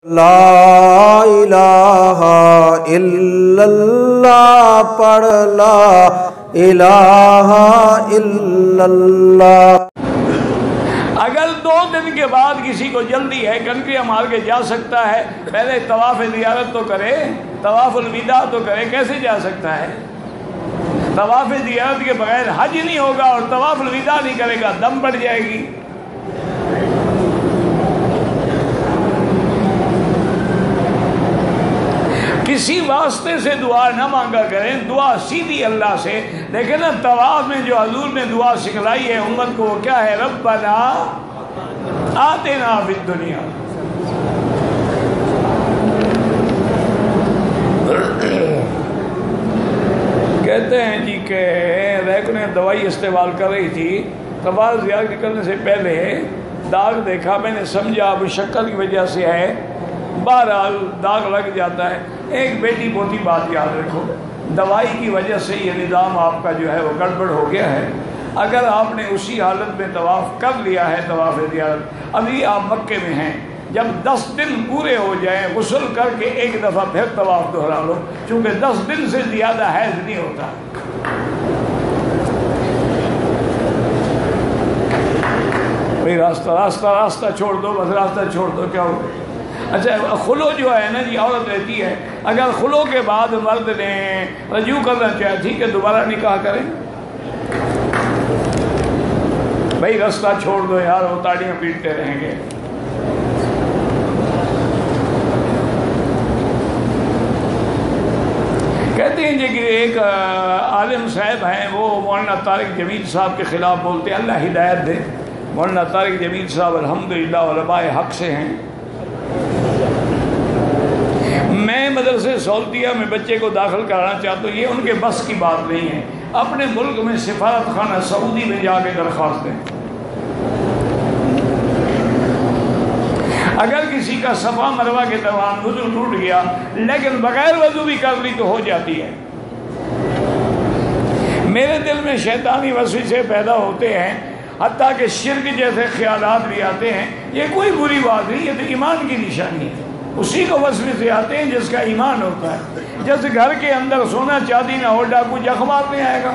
لا الہ الا اللہ پڑھ لا الہ الا اللہ۔ اگر 2 دن کے بعد کسی کو جلدی ہے کنکریاں مار کے جا سکتا ہے، پہلے طواف زیارت تو کرے، طواف الوداع تو کرے، کیسے جا سکتا ہے؟ طواف زیارت کے بغیر حج نہیں ہوگا اور طواف الوداع نہیں کرے گا، دم پڑ جائے گی۔ کسی واسطے سے دعا نہ مانگا کریں، دعا سیدھی اللہ سے۔ لیکن نا طواف میں جو حضور نے دعا سکھلائی ہے امت کو، وہ کیا ہے؟ ربنا آتنا فی الدنیا۔ کہتے ہیں جی کہ ریک نے دوائی استعمال کر رہی تھی، طواف زیارت کرنے سے پہلے داغ دیکھا، میں نے سمجھا اب شکل کی وجہ سے ہے، بہرحال داغ لگ جاتا ہے۔ ایک بیٹی بوتی بات یاد رکھو، دوائی کی وجہ سے یہ نظام آپ کا جو ہے وہ گڑبڑ ہو گیا ہے۔ اگر آپ نے اسی حالت میں طواف کر لیا ہے، طواف زیارت، ابھی آپ مکے میں ہیں، جب 10 دن پورے ہو جائیں غسل کر کے ایک دفعہ پھر طواف دہرا لو، چونکہ 10 دن سے زیادہ حیض نہیں ہوتا۔ بھئی راستہ چھوڑ دو، بس راستہ چھوڑ دو، کیا ہو؟ اچھا خلو جو ہے نا جی، عورت رہتی ہے، اگر خلو کے بعد مرد نے رجوع کرنا چاہے ٹھیک ہے، دوبارہ نکاح کریں۔ بھئی راستہ چھوڑ دو یار، وہ تاڑیاں پیٹتے رہیں گے۔ کہتے ہیں جی کہ ایک عالم صاحب ہیں، وہ مولانا طارق جمیل صاحب کے خلاف بولتے ہیں، اللہ ہدایت دے۔ مولانا طارق جمیل صاحب الحمدللہ علماء حق سے ہیں۔ میں مدرسے سولتیہ میں بچے کو داخل کرانا چاہتا ہوں، یہ ان کے بس کی بات نہیں ہے۔ اپنے ملک میں سفارت خانہ سعودی میں جا کے درخواست دیں۔ اگر کسی کا صفا مروہ کے دوران وضو ٹوٹ گیا لیکن بغیر وضو بھی کر لی تو ہو جاتی ہے۔ میرے دل میں شیطانی وسوسے پیدا ہوتے ہیں، حتیٰ کہ شرک جیسے خیالات بھی آتے ہیں۔ یہ کوئی بری بات نہیں، یہ تو ایمان کی نشانی ہے۔ اسی کو وسوسے آتے ہیں جس کا ایمان ہوتا ہے۔ جیسے گھر کے اندر سونا چاندی نہ ہو، ڈاکو جخ مارنے آئے گا۔